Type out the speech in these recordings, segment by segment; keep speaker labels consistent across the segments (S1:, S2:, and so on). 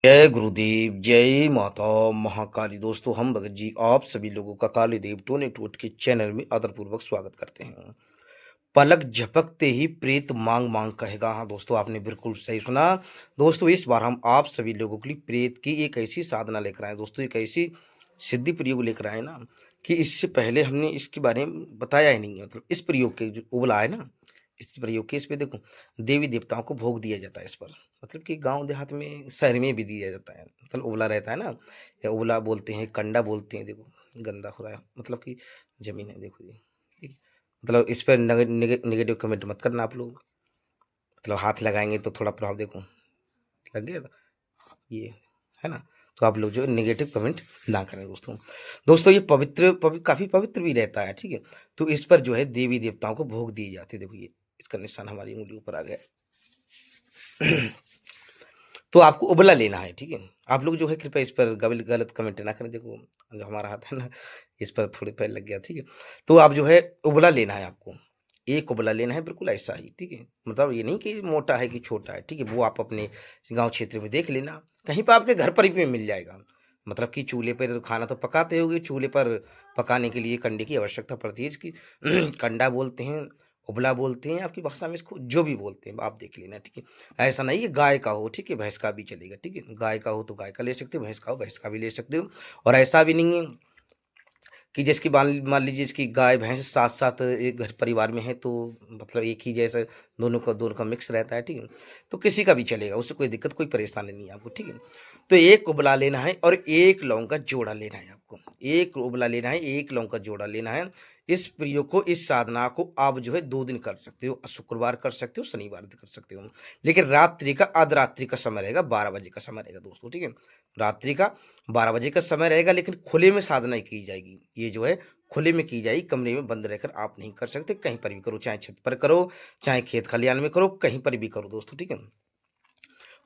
S1: जय गुरुदेव, जय माता महाकाली। दोस्तों, हम भगत जी आप सभी लोगों का काली देव टोने टूट के चैनल में आदरपूर्वक स्वागत करते हैं। पलक झपकते ही प्रेत मांग मांग कहेगा। हाँ दोस्तों, आपने बिल्कुल सही सुना। दोस्तों, इस बार हम आप सभी लोगों के लिए प्रेत की एक ऐसी साधना लेकर आए। दोस्तों, एक ऐसी सिद्धि प्रयोग लेकर आए ना कि इससे पहले हमने इसके बारे में बताया ही नहीं है। मतलब इस प्रयोग के जो उबला है ना, इस प्रयोग के इस पे देखो, देवी देवताओं को भोग दिया जाता है इस पर। मतलब कि गांव देहात में, शहर में भी दिया जाता है। मतलब उबला रहता है ना, या उबला बोलते हैं, कंडा बोलते हैं। देखो, गंदा हो रहा है, मतलब कि जमीन है, देखो ये। ठीक। मतलब इस पर नेगेटिव कमेंट मत करना आप लोग। मतलब हाथ लगाएंगे तो थोड़ा प्रभाव देखो लग गया था, ये है ना। तो आप लोग जो नेगेटिव कमेंट ना करें दोस्तों। दोस्तों, ये काफी पवित्र भी रहता है। ठीक है। तो इस पर जो है देवी देवताओं को भोग दिए जाते हैं। देखो ये, इसका निशान हमारी उंगली ऊपर आ गया। तो आपको उबला लेना है। ठीक है। आप लोग जो है कृपया इस पर गलत कमेंट ना करें। देखो, जो हमारा हाथ है ना, इस पर थोड़े पैर लग गया। ठीक है। तो आप जो है उबला लेना है आपको। एक उबला लेना है, बिल्कुल ऐसा ही। ठीक है। मतलब ये नहीं कि मोटा है कि छोटा है। ठीक है। वो आप अपने गांव क्षेत्र में देख लेना, कहीं पर आपके घर पर ही मिल जाएगा। मतलब कि चूल्हे पर खाना तो पकाते होगे, चूल्हे पर पकाने के लिए कंडे की आवश्यकता पड़ती है। इसकी कंडा बोलते हैं, उबला बोलते हैं, आपकी भाषा में इसको जो भी बोलते हैं आप देख लेना। ठीक है। ऐसा नहीं है गाय का हो, ठीक है, भैंस का भी चलेगा। ठीक है। गाय का हो तो गाय का ले सकते हो, भैंस का हो भैंस का भी ले सकते हो। और ऐसा भी नहीं है कि जिसकी मान लीजिए इसकी गाय भैंस साथ साथ एक घर परिवार में है, तो मतलब एक ही जैसे दोनों का मिक्स रहता है। ठीक है। तो किसी का भी चलेगा, उससे कोई दिक्कत कोई परेशानी नहीं है आपको। ठीक है। तो एक उबला लेना है और एक लौंग का जोड़ा लेना है आपको। एक उबला लेना है, एक लौंग का जोड़ा लेना है। इस प्रयोग को, इस साधना को आप जो है 2 दिन कर सकते हो। शुक्रवार कर सकते हो, शनिवार कर सकते हो। लेकिन रात्रि का, अर्धरात्रि का समय रहेगा, 12 बजे का समय रहेगा दोस्तों। ठीक है। रात्रि का 12 बजे का समय रहेगा, लेकिन खुले में साधना की जाएगी। ये जो है खुले में की जाएगी, कमरे में बंद रहकर आप नहीं कर सकते। कहीं पर भी करो, चाहे छत पर करो, चाहे खेत खलियान में करो, कहीं पर भी करो दोस्तों। ठीक है।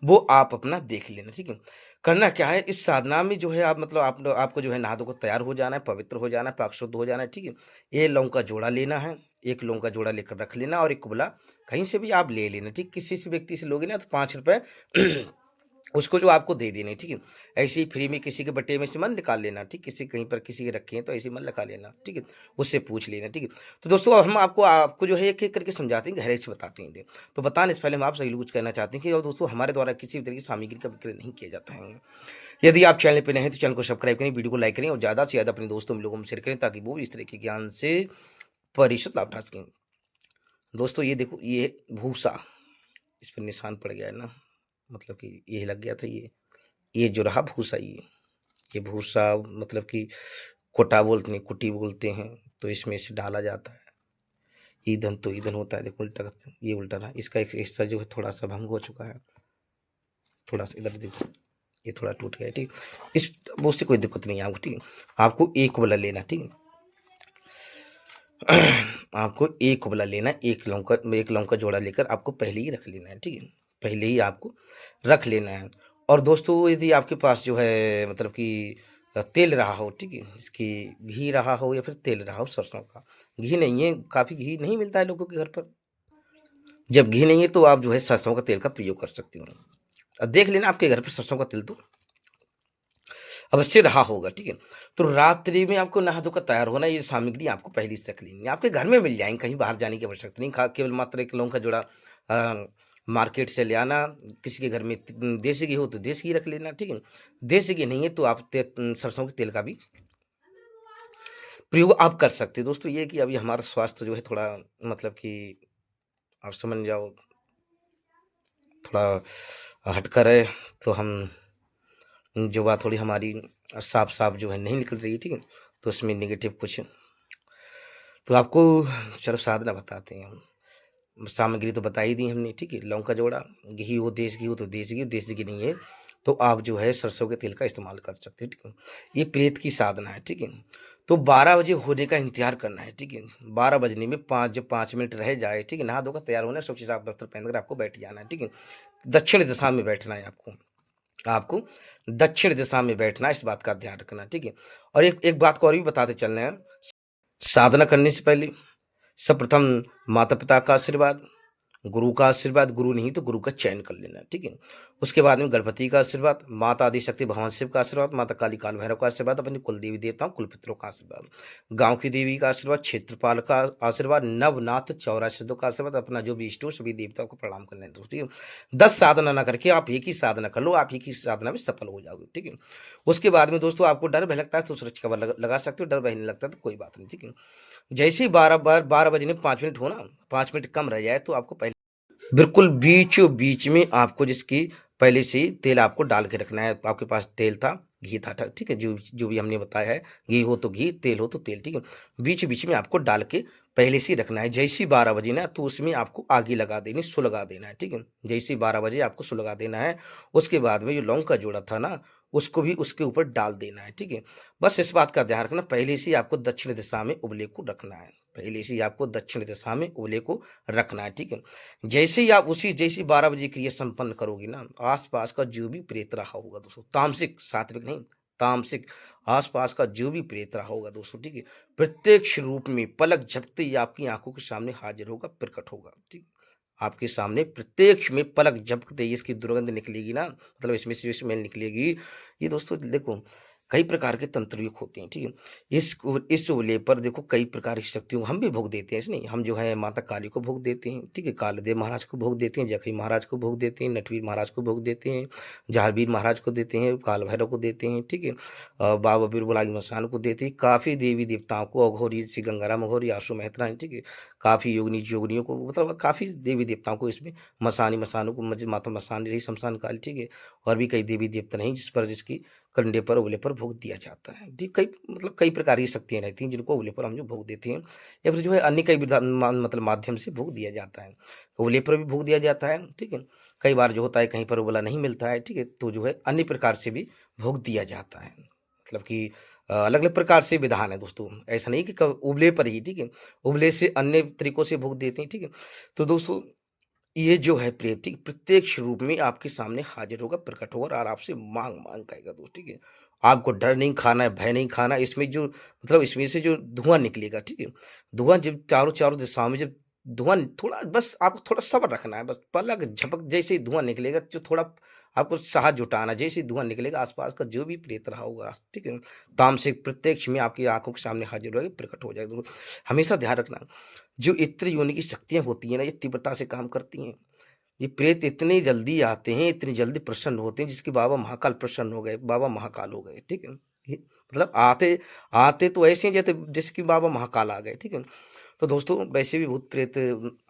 S1: वो आप अपना देख लेना। ठीक है। करना क्या है, इस साधना में जो है आप, मतलब आपको जो है नहा धो को तैयार हो जाना है, पवित्र हो जाना है, पाक शुद्ध हो जाना है। ठीक है। ये लौंग का जोड़ा लेना है, एक लौंग का जोड़ा लेकर रख लेना, और एक कुबला कहीं से भी आप ले लेना। ठीक, किसी से व्यक्ति से लोगे ना तो 5 रुपए उसको जो आपको दे देने। ठीक है। ऐसे ही फ्री में किसी के बट्टे में से मन निकाल लेना। ठीक, किसी कहीं पर किसी के रखे हैं तो ऐसे ही मन लगा लेना। ठीक है। उससे पूछ लेना। ठीक है। तो दोस्तों, अब हम आपको आपको जो है एक एक करके समझाते हैं, गहराई से बताते हैं। तो बताने से पहले हम आप सभी लोग कुछ कहना चाहते हैं कि और दोस्तों, हमारे द्वारा किसी भी तरह की सामग्री का विक्रय नहीं किया जाता है। यदि आप चैनल पे नए हैं तो चैनल को सब्सक्राइब करें, वीडियो को लाइक करें और ज़्यादा से ज़्यादा अपने दोस्तों लोगों में शेयर करें, ताकि वो भी इस तरह के ज्ञान से परिशुद्ध लाभ उठा सकें। दोस्तों, ये देखो, ये भूसा, इस पर निशान पड़ गया है ना, मतलब कि ये लग गया था। ये जो रहा भूसा, ये भूसा मतलब कि कोटा बोलते हैं, कुटी बोलते हैं। तो इसमें से डाला जाता है। ईंधन तो ईंधन होता है। देखो उल्टा करते हैं, ये उल्टा रहा। इसका एक हिस्सा जो है थोड़ा सा भंग हो चुका है। थोड़ा सा इधर देखो, ये थोड़ा टूट गया है। ठीक। इस उससे कोई दिक्कत नहीं है आपको। ठीक है। आपको एक वाला लेना। ठीक है। आपको एक उबला लेना है, एक लौंग का जोड़ा लेकर आपको पहले ही रख लेना है। ठीक है। पहले ही आपको रख लेना है। और दोस्तों, यदि आपके पास जो है मतलब कि तेल रहा हो, ठीक है, इसकी घी रहा हो या फिर तेल रहा हो सरसों का। घी नहीं है, काफ़ी घी नहीं मिलता है लोगों के घर पर। जब घी नहीं है तो आप जो है सरसों का तेल का प्रयोग कर सकते हो। अब देख लेना आपके घर पर सरसों का तेल तो अवश्य रहा होगा। ठीक है। तो रात्रि में आपको नहा धोकर तैयार होना, ये सामग्री आपको पहले से रख लेनी है। आपके घर में मिल जाएंगे, कहीं बाहर जाने की आवश्यकता नहीं। केवल मात्र एक लौंग का जोड़ा मार्केट से ले आना। किसी के घर में देसी घी हो तो देसी घी रख लेना। ठीक है। देसी घी नहीं है तो आप सरसों के तेल का भी प्रयोग आप कर सकते हैं। दोस्तों, ये कि अभी हमारा स्वास्थ्य जो है थोड़ा, मतलब कि आप समझ जाओ, थोड़ा हटकर है। तो हम जो बात थोड़ी हमारी साफ साफ जो है नहीं निकल रही है। ठीक है। तो उसमें नेगेटिव कुछ, तो आपको चलो साधना बताते हैं हम। सामग्री तो बता ही दी हमने। ठीक है। लौंग का जोड़ा, घी हो, देसी घी हो तो देसी घी, देसी घी नहीं है तो आप जो है सरसों के तेल का इस्तेमाल कर सकते हैं। ठीक है। ये प्रेत की साधना है। ठीक है। तो 12 बजे होने का इंतजार करना है। ठीक है। 12 बजने में जब 5 मिनट रह जाए, ठीक है, नहा धोकर तैयार होना है, स्वच्छ साफ वस्त्र पहनकर आपको बैठ जाना है। ठीक है। दक्षिण दिशा में बैठना है आपको। आपको दक्षिण दिशा में बैठना है, इस बात का ध्यान रखना। ठीक है। और एक एक बात को और भी बताते चलना है। साधना करने से पहले सर्वप्रथम माता पिता का आशीर्वाद, गुरु का आशीर्वाद, गुरु नहीं तो गुरु का चयन कर लेना, ठीक है। उसके बाद में गणपति का आशीर्वाद, माता आदिशक्ति भगवान शिव का आशीर्वाद, माता काली काल भैरव का आशीर्वाद, अपनी कुल देवी देवताओं कुल पितरों का आशीर्वाद, गांव की देवी का आशीर्वाद, क्षेत्रपाल का आशीर्वाद, नवनाथ 84 का आशीर्वाद, अपना जो भी इष्ट हो सभी देवताओं को प्रणाम कर लेना दोस्तों, ठीक है। 10 साधना ना करके आप एक ही साधना कर लो, आप एक ही साधना में सफल हो जाओगे, ठीक है। उसके बाद में दोस्तों आपको डर भय लगता है तो सुरक्षा कवर लगा सकते हो, डर भय नहीं लगता तो कोई बात नहीं, ठीक है। जैसे ही 12 बजने 5 मिनट हो ना, 5 मिनट कम रह जाए तो आपको पहले बिल्कुल बीचों बीच में आपको जिसकी पहले से ही तेल आपको डाल के रखना है। आपके पास तेल था, घी था, ठीक है, जो जो भी हमने बताया है, घी हो तो घी, तेल हो तो तेल, ठीक है। बीच बीच में आपको डाल के पहले से ही रखना है। जैसे ही 12 बजे ना तो उसमें आपको आगी लगा देनी, सुलगा देना है, ठीक है। जैसे ही 12 बजे आपको सुलगा देना है, उसके बाद में जो लौंग का जोड़ा था ना, उसको भी उसके ऊपर डाल देना है, ठीक है। बस इस बात का ध्यान रखना, पहले से ही आपको दक्षिण दिशा में उबले को रखना है, पहले से ही आपको दक्षिण दिशा में उबले को रखना है, ठीक है। जैसे ही आप उसी जैसे 12 बजे क्रिया संपन्न करोगे ना, आस-पास का जो भी प्रेत रहा होगा दोस्तों, तामसिक, सात्विक नहीं, तामसिक, आस-पास का जो भी प्रेत रहा होगा दोस्तों, ठीक है, प्रत्यक्ष रूप में पलक झपकते ही आपकी आँखों के सामने हाज़िर होगा, प्रकट होगा, ठीक। आपके सामने प्रत्यक्ष में पलक झपकते ही इसकी दुर्गंध निकलेगी ना, मतलब इसमें से जो स्मेल निकलेगी, ये दोस्तों देखो कई प्रकार के तंत्र होते हैं, ठीक है। इस उबले पर देखो कई प्रकार की शक्तियों हम भी भोग देते हैं, ऐसे नहीं, हम जो है माता काली को भोग देते हैं, ठीक है, कालदेव महाराज को भोग देते हैं, जखई महाराज को भोग देते हैं, नटवीर महाराज को भोग देते हैं, जहारवीर महाराज को देते हैं, काल भैरव को देते हैं, ठीक है, बाबा बिरबुलागी मसान को देते हैं, काफ़ी देवी देवताओं को, अघोरी श्री गंगाराम अघोरी, आशु मेहता, ठीक है, काफ़ी योगिनी योगिनियों को, मतलब काफ़ी देवी देवताओं को इसमें मसानी मसानों को माता मसान रही शमशान काली, ठीक है, और भी कई देवी देवता नहीं जिस पर जिसकी कंडे पर उबले पर भोग दिया जाता है। जी, कई मतलब कई प्रकार की शक्तियाँ रहती हैं जिनको उबले पर हम जो भोग देते हैं या फिर जो है अन्य कई मतलब माध्यम से भोग दिया जाता है। उबले पर भी भोग दिया जाता है, ठीक है। कई बार जो होता है कहीं पर उबला नहीं मिलता है, ठीक है, तो जो है अन्य प्रकार से भी भोग दिया जाता है। मतलब कि अलग-अलग प्रकार से विधान है दोस्तों, ऐसा नहीं कि क उबले पर ही, ठीक है। उबले से अन्य तरीकों से भोग देते हैं, ठीक है। तो दोस्तों ये जो है प्रेत, ठीक, प्रत्यक्ष रूप में आपके सामने हाजिर होगा, प्रकट होगा और आपसे माँग-माँग करेगा दोस्त, ठीक है। आपको डर नहीं खाना है, भय नहीं खाना, इसमें जो मतलब इसमें से जो धुआँ निकलेगा, ठीक है। धुआँ जब चारों चारों दिशाओं में जब धुआँ थोड़ा बस आपको थोड़ा सब्र रखना है, बस पलक झपक जैसे ही धुआँ निकलेगा, जो थोड़ा आपको साहस जुटाना, जैसे ही धुआँ निकलेगा आस-पास का जो भी प्रेत रहा होगा, ठीक है, तामसिक प्रत्यक्ष में आपकी आँखों के सामने हाजिर होगा, प्रकट हो जाएगा। हमेशा ध्यान रखना जो इत्र योनि की शक्तियाँ होती हैं ना, ये तीव्रता से काम करती हैं। ये प्रेत इतनी जल्दी आते हैं, इतनी जल्दी प्रसन्न होते हैं, जिसके बाबा महाकाल प्रसन्न हो गए, बाबा महाकाल हो गए, ठीक है? ये मतलब आते आते तो ऐसे हैं जैसे जिसके बाबा महाकाल आ गए, ठीक है? तो दोस्तों वैसे भी भूत प्रेत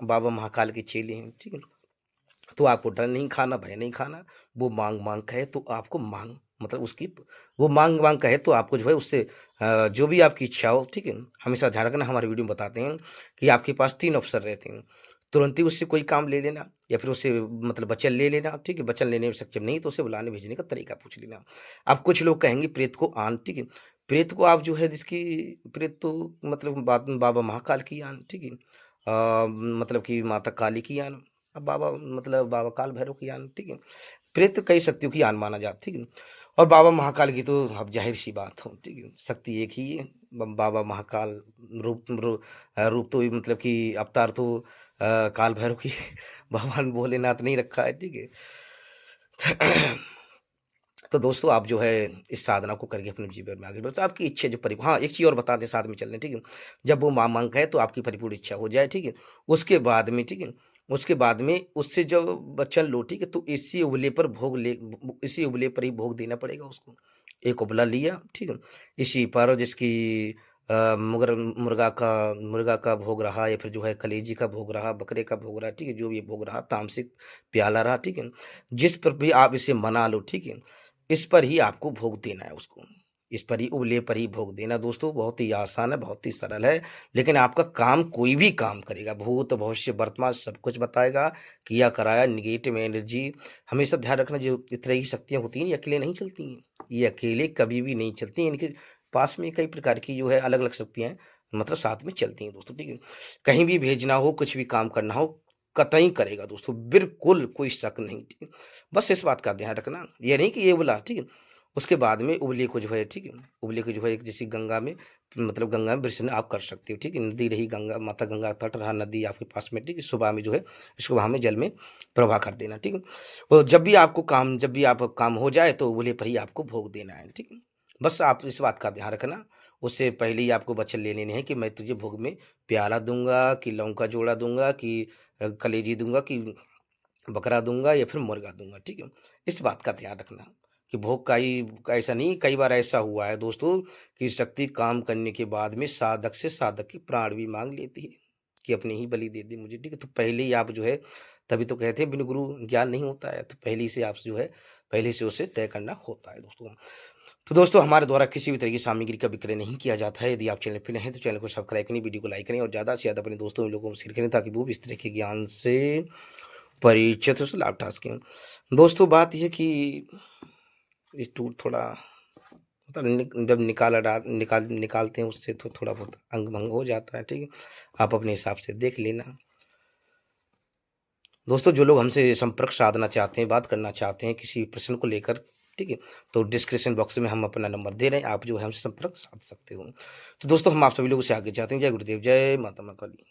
S1: बाबा महाकाल के चेले हैं, ठीक है? तो आपको डर नहीं खाना, भय नहीं खाना, वो माँग-माँग कहे तो आपको माँग मतलब उसकी वो माँग-माँग कहे तो आपको जो है उससे जो भी आपकी इच्छा हो, ठीक है? हमेशा ध्यान रखना हमारे वीडियो में बताते हैं कि आपके पास 3 अवसर रहते हैं। तुरंत ही उससे कोई काम ले लेना या फिर उससे मतलब वचन ले लेना, ठीक है? वचन लेने में सक्षम नहीं तो उसे बुलाने भेजने का तरीका पूछ लेना। अब कुछ लोग कहेंगे प्रेत को आन, ठीक है? प्रेत को आप जो है जिसकी प्रेत तो मतलब बाबा महाकाल की आन, ठीक है? मतलब कि माता काली की आन, अब बाबा मतलब बाबा काल भैरव की आन, ठीक है? प्रेत कई शक्तियों की आन माना जाता है, ठीक है? और बाबा महाकाल की तो अब ज़ाहिर-सी बात हो, ठीक है? शक्ति एक ही है, बाबा महाकाल रूप तो मतलब कि अवतार तो काल भैरव की भगवान भोलेनाथ ने ही रखा है, ठीक है? तो दोस्तों आप जो है इस साधना को करके अपने जीवन में आगे बढ़ो तो आपकी इच्छा जो परि हाँ, एक चीज़ और बता दें साथ में चल रहे हैं, ठीक है? जब वो माँग है तो आपकी परिपूर्ण इच्छा हो जाए, ठीक है? उसके बाद में, ठीक है? उसके बाद में उससे जब वचन लो, ठीक है? तो इसी उबले पर ही भोग देना पड़ेगा उसको। एक उपला लिया, ठीक है? इसी पर जिसकी मुर्गा का भोग रहा या फिर जो है कलेजी का भोग रहा, बकरे का भोग रहा, ठीक है? जो भी भोग रहा, तामसिक प्याला रहा, ठीक है? जिस पर भी आप इसे मना लो, ठीक है? इस पर ही आपको भोग देना है उसको। इस पर ही उबले पर ही भोग देना दोस्तों बहुत ही आसान है, बहुत ही सरल है, लेकिन आपका काम कोई भी काम करेगा, भूत, भविष्य, वर्तमान सब कुछ बताएगा, किया कराया, नेगेटिव एनर्जी हमेशा ध्यान रखना जो इस तरह की शक्तियाँ होती हैं, ये अकेले नहीं चलती हैं। ये अकेले कभी भी नहीं चलती हैं, इनके पास में कई प्रकार की जो है अलग-अलग शक्तियाँ मतलब साथ में चलती हैं दोस्तों, ठीक है? कहीं भी भेजना हो, कुछ भी काम करना हो, कतई करेगा दोस्तों, बिल्कुल कोई शक नहीं, ठीक है? बस इस बात का ध्यान रखना, ये नहीं कि ये बोला, ठीक है? उसके बाद में उबले को जो है, ठीक है, उबले को जो है एक जैसे गंगा में, मतलब गंगा में विसर्जन आप कर सकते हो, ठीक है। नदी रही गंगा, माता गंगा का तट रहा, नदी आपके पास में, ठीक है, सुबह में जो है इसको वहाँ में जल में प्रवाह कर देना, ठीक है। और जब भी आप काम हो जाए तो उबले पर ही आपको भोग देना है, ठीक है। बस आप इस बात का ध्यान रखना, उससे पहले ही आपको वचन ले लेने हैं कि मैं तुझे भोग में प्याला दूँगा, कि लौंग का जोड़ा दूँगा, कि कलेजी दूँगा, कि बकरा दूँगा या फिर मुर्गा दूँगा, ठीक है। इस बात का ध्यान रखना कि भोग का ही, ऐसा नहीं, कई बार ऐसा हुआ है दोस्तों कि शक्ति काम करने के बाद में साधक से साधक के प्राण भी माँग लेती है कि अपने ही बलि दे दे मुझे, ठीक है। तो पहले ही आप जो है, तभी तो कहते हैं बिन गुरु ज्ञान नहीं होता है, तो पहले ही से आप जो है, पहले से उसे तय करना होता है दोस्तों। तो दोस्तों हमारे द्वारा किसी भी तरह की सामग्री का विक्रय नहीं किया जाता है। यदि आप चैनल पे नए हैं तो चैनल को सब्सक्राइब करें, वीडियो को लाइक करें और ज़्यादा से ज़्यादा अपने दोस्तों लोगों को शेयर करें ताकि वो भी इस तरह के ज्ञान से परिचित हो, लाभ उठा सकें। दोस्तों बात ये है कि ये टूट थोड़ा, मतलब जब निकालते हैं उससे तो थोड़ा बहुत अंग भंग हो जाता है, ठीक है। आप अपने हिसाब से देख लेना। दोस्तों जो लोग हमसे संपर्क साधना चाहते हैं, बात करना चाहते हैं किसी प्रश्न को लेकर, ठीक है, तो डिस्क्रिप्शन बॉक्स में हम अपना नंबर दे रहे हैं, आप जो है हमसे संपर्क साध सकते हो। तो दोस्तों हम आप सभी लोगों से आगे चाहते हैं। जय गुरुदेव, जय माता काली।